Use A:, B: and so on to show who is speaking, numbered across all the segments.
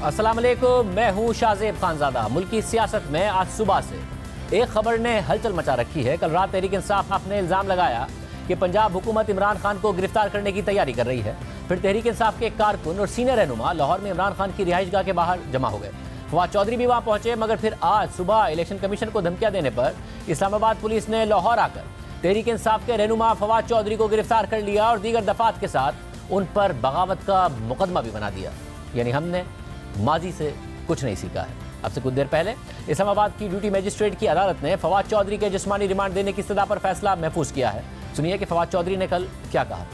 A: अस्सलाम वालेकुम, मैं हूं शाहजेब खानजादा। मुल्की सियासत में आज सुबह से एक खबर ने हलचल मचा रखी है। कल रात तहरीक इंसाफ ने इल्ज़ाम लगाया कि पंजाब हुकूमत इमरान खान को गिरफ्तार करने की तैयारी कर रही है। फिर तहरीक इंसाफ के एक कारकुन और सीनियर रहनुमा लाहौर में इमरान खान की रिहाइशगाह के बाहर जमा हो गए। फवाद चौधरी भी वहां पहुंचे, मगर फिर आज सुबह इलेक्शन कमीशन को धमकियां देने पर इस्लामाबाद पुलिस ने लाहौर आकर तहरीक इंसाफ के रहनुमा फवाद चौधरी को गिरफ्तार कर लिया और दीगर दफात के साथ उन पर बगावत का मुकदमा भी बना दिया। यानी हमने माजी से कुछ नहीं सीखा है। अब से कुछ देर पहले इस्लामाबाद की ड्यूटी मजिस्ट्रेट की अदालत ने फवाद चौधरी के जिस्मानी रिमांड देने की इस्तदा पर फैसला महफूज किया है। सुनिए कि फवाद चौधरी ने कल क्या कहा।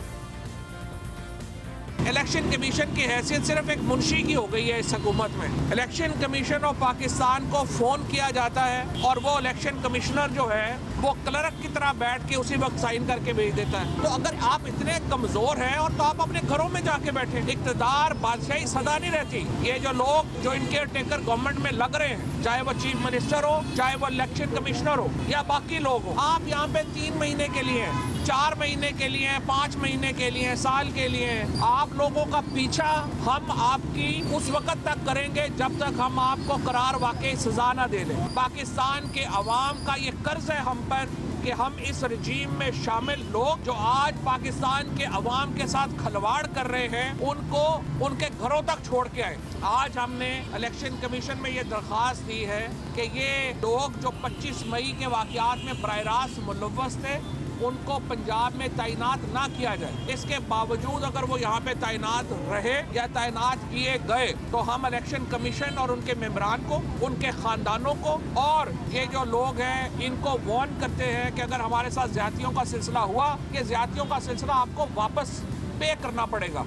B: इलेक्शन कमीशन की हैसियत सिर्फ एक मुंशी की हो गई है इस हुकूमत में। इलेक्शन कमीशन ऑफ पाकिस्तान को फोन किया जाता है और वो इलेक्शन कमिश्नर जो है वो क्लर्क की तरह बैठ के उसी वक्त साइन करके भेज देता है। तो अगर आप इतने कमजोर हैं और तो आप अपने घरों में जाके बैठे। इक़्तिदार बादशाही सदा नहीं रहती। ये जो लोग जो इनके टेकर गवर्नमेंट में लग रहे हैं, चाहे वो चीफ मिनिस्टर हो, चाहे वो इलेक्शन कमिश्नर हो या बाकी लोग हो, आप यहाँ पे 3 महीने के लिए, 4 महीने के लिए, 5 महीने के लिए, साल के लिए, आप लोगों का पीछा हम आपकी उस वक्त तक करेंगे जब तक हम आपको करार वाकई सजा न दे लें। पाकिस्तान के अवाम का ये कर्ज है हम पर कि हम इस रजीम में शामिल लोग जो आज पाकिस्तान के अवाम के साथ खलवाड़ कर रहे हैं उनको उनके घरों तक छोड़ के आए। आज हमने इलेक्शन कमीशन में ये दरख्वास्त दी है कि ये लोग जो 25 मई के वाक़यात में बराह रास्त मुलव्वस थे उनको पंजाब में तैनात ना किया जाए। इसके बावजूद अगर वो यहाँ पे तैनात रहे या तैनात किए गए तो हम इलेक्शन कमीशन और उनके मेंबरान को, उनके खानदानों को और ये जो लोग हैं इनको वार्न करते हैं कि अगर हमारे साथ ज्यादतियों का सिलसिला हुआ, ये ज्यादतियों का सिलसिला आपको वापस पे करना पड़ेगा।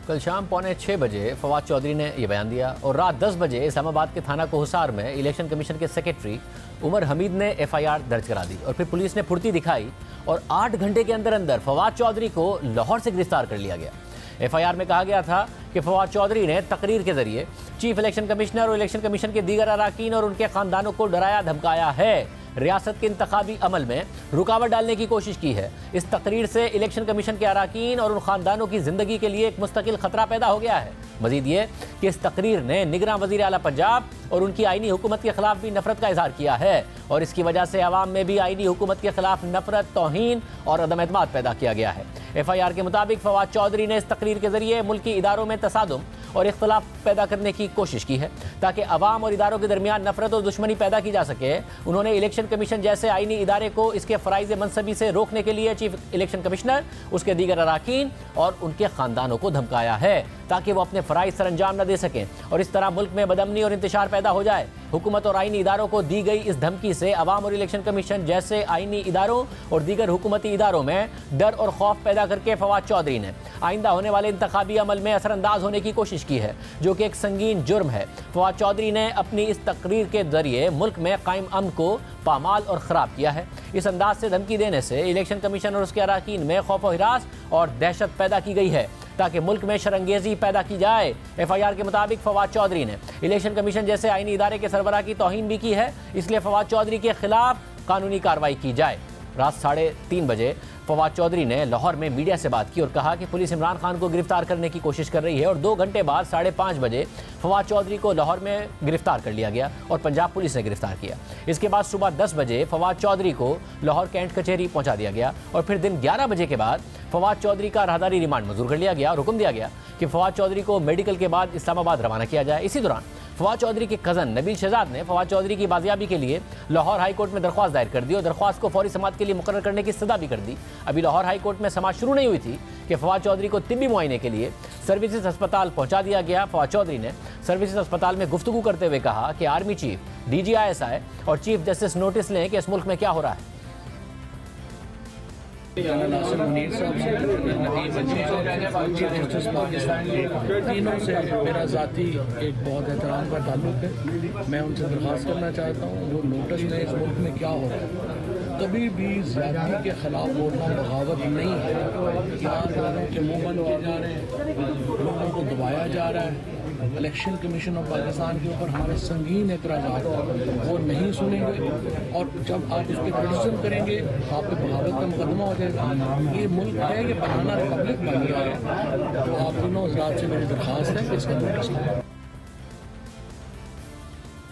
A: कल शाम 5:45 बजे फवाद चौधरी ने यह बयान दिया और रात 10 बजे इस्लामाबाद के थाना कोहसार में इलेक्शन कमीशन के सेक्रेटरी उमर हमीद ने FIR दर्ज करा दी और फिर पुलिस ने फुर्ती दिखाई और 8 घंटे के अंदर अंदर फवाद चौधरी को लाहौर से गिरफ्तार कर लिया गया। FIR में कहा गया था कि फवाद चौधरी ने तकरीर के जरिए चीफ इलेक्शन कमिश्नर और इलेक्शन कमीशन के दीगर अराकीन और उनके खानदानों को डराया धमकाया है, रियासत के इंतखाबी अमल में रुकावट डालने की कोशिश की है। इस तकरीर से इलेक्शन कमीशन के अराकीन और उन खानदानों की जिंदगी के लिए एक मुस्तकिल खतरा पैदा हो गया है। मजीद ये कि इस तकरीर ने निगरान वज़ीर आला पंजाब और उनकी आईनी हुकूमत के खिलाफ भी नफरत का इजहार किया है और इसकी वजह से अवाम में भी आईनी हुकूमत के खिलाफ नफरत, तौहीन और अदम एतमाद पैदा किया गया है। FIR के मुताबिक फवाद चौधरी ने इस तकरीर के जरिए मुल्की इदारों में तसादुम और इख्तलाफ पैदा करने की कोशिश की है ताकि अवाम और इदारों के दरमियान नफरत और दुश्मनी पैदा की जा सके। उन्होंने इलेक्शन कमीशन जैसे आईनी इदारे को इसके फ़राइज़ मनसबी से रोकने के लिए चीफ इलेक्शन कमिश्नर, उसके दीगर अराकीन और उनके ख़ानदानों को धमकाया है ताकि वो अपने फ़राइज़ सर अंजाम न दे सकें और इस तरह मुल्क में बदअमनी और इंतशार पैदा हो जाए। हुकूमत और आईनी इदारों को दी गई इस धमकी से अवाम और इलेक्शन कमीशन जैसे आईनी इदारों और दीगर हुकूमती इदारों में डर और खौफ पैदा करके फवाद चौधरी ने आइंदा होने वाले इंतखाबी अमल में असरअंदाज होने की कोशिश की है, जो कि एक संगीन जुर्म है। फवाद चौधरी ने अपनी इस तकरीर के जरिए मुल्क में कायम अमन को पामाल और ख़राब किया है। इस अंदाज से धमकी देने से इलेक्शन कमीशन और उसके अराकीन में खौफ व हिरास और दहशत पैदा की गई है ताकि मुल्क में शरंगेजी पैदा की जाए। FIR के मुताबिक फवाद चौधरी ने इलेक्शन कमीशन जैसे आईनी इदारे के सरबराह की तौहीन भी की है, इसलिए फवाद चौधरी के खिलाफ कानूनी कार्रवाई की जाए। रात 3:30 बजे फवाद चौधरी ने लाहौर में मीडिया से बात की और कहा कि पुलिस इमरान खान को गिरफ्तार करने की कोशिश कर रही है और 2 घंटे बाद 5:30 बजे फवाद चौधरी को लाहौर में गिरफ्तार कर लिया गया और पंजाब पुलिस ने गिरफ्तार किया। इसके बाद सुबह 10 बजे फवाद चौधरी को लाहौर कैंट कचहरी पहुंचा दिया गया और फिर दिन 11 बजे के बाद फवाद चौधरी का राहदारी रिमांड मंजूर कर लिया गया और हुक्म दिया गया कि फवाद चौधरी को मेडिकल के बाद इस्लामाबाद रवाना किया जाए। इसी दौरान फवाद चौधरी के कज़न नबील शहजाद ने फवाद चौधरी की बाजियाबी के लिए लाहौर हाई कोर्ट में दरख्वास्त दायर कर दी और दरख्वास्त को फौरी समाअत के लिए मुकर्रर करने की इस्तदा भी कर दी। अभी लाहौर हाई कोर्ट में समाअत शुरू नहीं हुई थी कि फवाद चौधरी को तिब्बी मुआयने के लिए सर्विसेज अस्पताल पहुंचा दिया गया। फवाद चौधरी ने सर्विसेज अस्पताल में गुफ्तगू करते हुए कहा कि आर्मी चीफ, DG ISI और चीफ जस्टिस नोटिस लें कि इस मुल्क में क्या हो रहा है।
C: तीनों से मेरा ज़ाती एक बहुत एहतराम का ताल्लुक है। मैं उनसे दरख्वास्त करना चाहता हूँ वो नोटिस में इस मुल्क में क्या हो रहा है। कभी भी ज़्यादती के ख़िलाफ़ बोलना बगावत नहीं है। यहाँ लोगों के मुँह बंद किए जा रहे हैं, लोगों को दबाया जा रहा है, इलेक्शन कमीशन ऑफ पाकिस्तान के ऊपर हमारे संगीन एतराज़ात वो नहीं सुनेंगे, और जब आप उस पर क्रिटिसिज्म करेंगे आप पे बगावत का मुकदमा हो जाएगा। ये मुल्क है, ये बनाना रिपब्लिक बन गया है। तो आप दोनों हज़रात से मेरी दरख्वास्त है कि इसका नोटिस लें।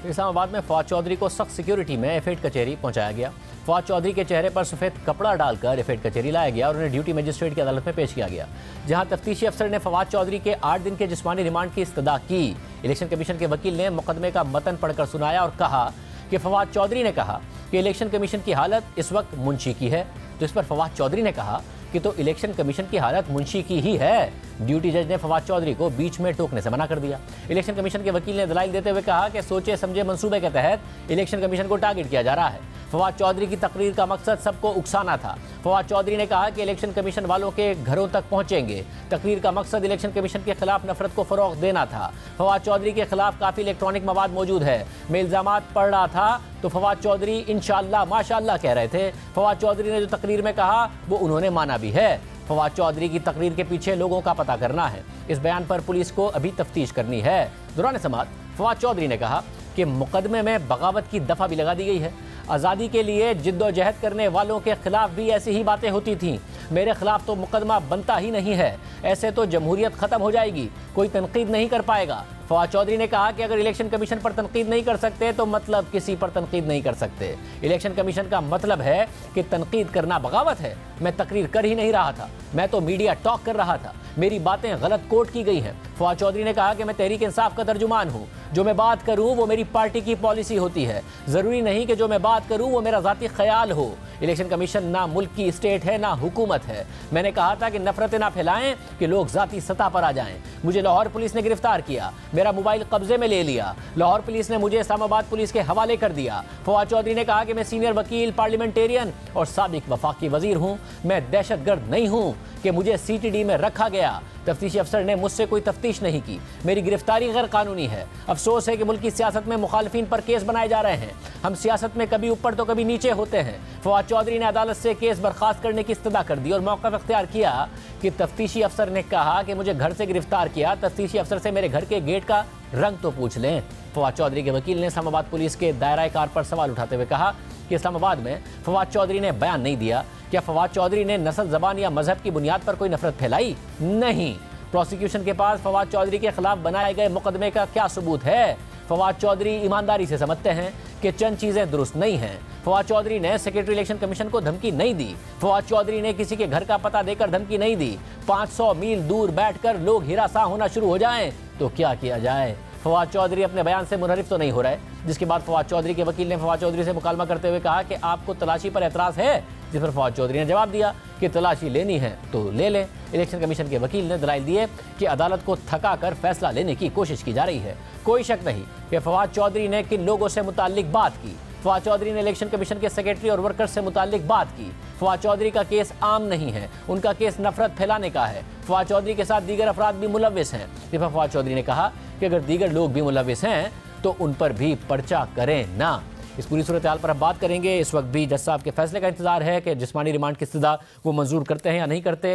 A: इस्लामाबाद में फवाद चौधरी को सख्त सिक्योरिटी में एफेड कचहरी पहुंचाया गया। फवाद चौधरी के चेहरे पर सफ़ेद कपड़ा डालकर एफेड कचहरी लाया गया और उन्हें ड्यूटी मजिस्ट्रेट की अदालत में पेश किया गया, जहां तफ्तीशी अफसर ने फवाद चौधरी के 8 दिन के जिस्मानी रिमांड की इस्तदा की। इलेक्शन कमीशन के वकील ने मुकदमे का मतन पढ़कर सुनाया और कहा कि फवाद चौधरी ने कहा कि इलेक्शन कमीशन की हालत इस वक्त मुंशी की है। तो इस पर फवाद चौधरी ने कहा कि तो इलेक्शन कमीशन की हालत मुंशी की ही है। ड्यूटी जज ने फवाद चौधरी को बीच में टोकने से मना कर दिया। इलेक्शन कमीशन के वकील ने दलाइल देते हुए कहा कि सोचे समझे मंसूबे के तहत इलेक्शन कमीशन को टारगेट किया जा रहा है। फवाद चौधरी की तकरीर का मकसद सबको उकसाना था। फवाद चौधरी ने कहा कि इलेक्शन कमीशन वालों के घरों तक पहुंचेंगे। तकरीर का मकसद इलेक्शन कमीशन के खिलाफ नफरत को फरोग देना था। फवाद चौधरी के खिलाफ काफ़ी इलेक्ट्रॉनिक मवाद मौजूद है। मैं इल्ज़ामात पढ़ रहा था तो फवाद चौधरी इंशाअल्लाह माशाअल्लाह कह रहे थे। फवाद चौधरी ने जो तकरीर में कहा वो उन्होंने माना भी है। फवाद चौधरी की तकरीर के पीछे लोगों का पता करना है। इस बयान पर पुलिस को अभी तफ्तीश करनी है। दौरान समाअत फवाद चौधरी ने कहा कि मुकदमे में बगावत की दफ़ा भी लगा दी गई है। आज़ादी के लिए जिद्दोजहद करने वालों के खिलाफ भी ऐसी ही बातें होती थीं। मेरे खिलाफ तो मुकदमा बनता ही नहीं है। ऐसे तो जमहूरियत ख़त्म हो जाएगी, कोई तनकीद नहीं कर पाएगा। फवाद चौधरी ने कहा कि अगर इलेक्शन कमीशन पर तनकीद नहीं कर सकते तो मतलब किसी पर तनकीद नहीं कर सकते। इलेक्शन कमीशन का मतलब है कि तनकीद करना बगावत है। मैं तकरीर कर ही नहीं रहा था, मैं तो मीडिया टॉक कर रहा था। मेरी बातें गलत कोट की गई हैं। फवाद चौधरी ने कहा कि मैं तहरीक इंसाफ का तर्जुमान हूँ। जो मैं बात करूँ वो मेरी पार्टी की पॉलिसी होती है। ज़रूरी नहीं कि जो मैं बात करूँ वो मेरा ज़ाती ख्याल हो। इलेक्शन कमीशन ना मुल्क की स्टेट है ना हुकूमत है। मैंने कहा था कि नफरतें ना फैलाएं कि लोग ज़ाती सतह पर आ जाएं। मुझे लाहौर पुलिस ने गिरफ्तार किया, मेरा मोबाइल कब्जे में ले लिया। लाहौर पुलिस ने मुझे इस्लामाबाद पुलिस के हवाले कर दिया। फवाद चौधरी ने कहा कि मैं सीनियर वकील, पार्लियामेंटेरियन और साबिक वफाकी वजीर हूँ। मैं दहशतगर्द नहीं हूँ कि मुझे CTD में रखा गया। तफ्तीशी अफसर ने मुझसे कोई तफ्तीश नहीं की। मेरी गिरफ्तारी गैर कानूनी है। अफसोस है कि मुल्क की सियासत में मुखालफिन पर केस बनाए जा रहे हैं। हम सियासत में कभी ऊपर तो कभी नीचे होते हैं। फवाद चौधरी ने अदालत से केस बर्खास्त करने की इस्तदा कर दी और मौक़िफ़ इख्तियार किया कि तफ्तीशी अफसर ने कहा कि मुझे घर से गिरफ्तार किया। तफ्तीशी अफसर से मेरे घर के गेट का रंग तो पूछ लें। फवाद चौधरी के वकील ने इस्लामाबाद पुलिस के दायरा कार पर सवाल उठाते हुए कहा कि इस्लामाबाद में फवाद चौधरी ने बयान नहीं दिया। क्या फवाद चौधरी ने नस्ल, ज़बान या मजहब की बुनियाद पर कोई नफरत फैलाई? नहीं। प्रोसिक्यूशन के पास फवाद चौधरी के खिलाफ बनाए गए मुकदमे का क्या सबूत है? फवाद चौधरी ईमानदारी से समझते हैं कि चंद चीज़ें दुरुस्त नहीं हैं। फवाद चौधरी ने सेक्रेटरी इलेक्शन कमीशन को धमकी नहीं दी। फवाद चौधरी ने किसी के घर का पता देकर धमकी नहीं दी। 500 मील दूर बैठकर लोग हिरासा होना शुरू हो जाएं तो क्या किया जाए? फवाद चौधरी अपने बयान से मुनहरिफ तो नहीं हो रहे। जिसके बाद फवाद चौधरी के वकील ने फवाद चौधरी से मुकालमा करते हुए कहा कि आपको तलाशी पर एतराज़ है, जिस पर फवाद चौधरी ने जवाब दिया कि तलाशी लेनी है तो ले लें। इलेक्शन कमीशन के वकील ने दलाइल दिए कि अदालत को थका कर फैसला लेने की कोशिश की जा रही है। कोई शक नहीं कि फवाद चौधरी ने किन लोगों से मुताल्लिक बात की। फवाद चौधरी ने इलेक्शन कमीशन के सेक्रेटरी और वर्कर्स से मुताल्लिक बात की। फवाद चौधरी का केस आम नहीं है, उनका केस नफरत फैलाने का है। फवाद चौधरी के साथ दीगर अफराद भी मुलविस हैं। जिस पर फवाद चौधरी ने कहा कि अगर दीगर लोग भी मुलविस हैं तो उन पर भी पर्चा करें ना। इस पूरी सूरत हाल पर अब बात करेंगे। इस वक्त भी जज साहब के फैसले का इंतजार है कि जिस्मानी रिमांड की इस्तदा वो मंजूर करते हैं या नहीं करते।